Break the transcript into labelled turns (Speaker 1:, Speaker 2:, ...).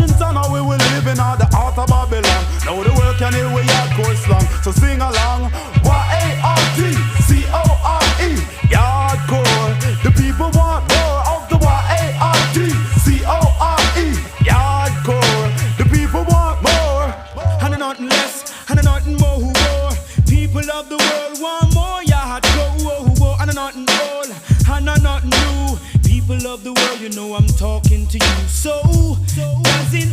Speaker 1: Washington, or we will live in all the heart of Babylon. Now the world can hear we hardcore slang, so sing along. Y-A-R-D-C-O-R-E, yardcore. The people want more of the Y-A-R-D-C-O-R-E, yardcore. The people want more,
Speaker 2: And nothing less, and nothing more. People of the world want more, yeah, hardcore. And nothing old, and nothing new. People of the world, you know I'm talking to you. So, does it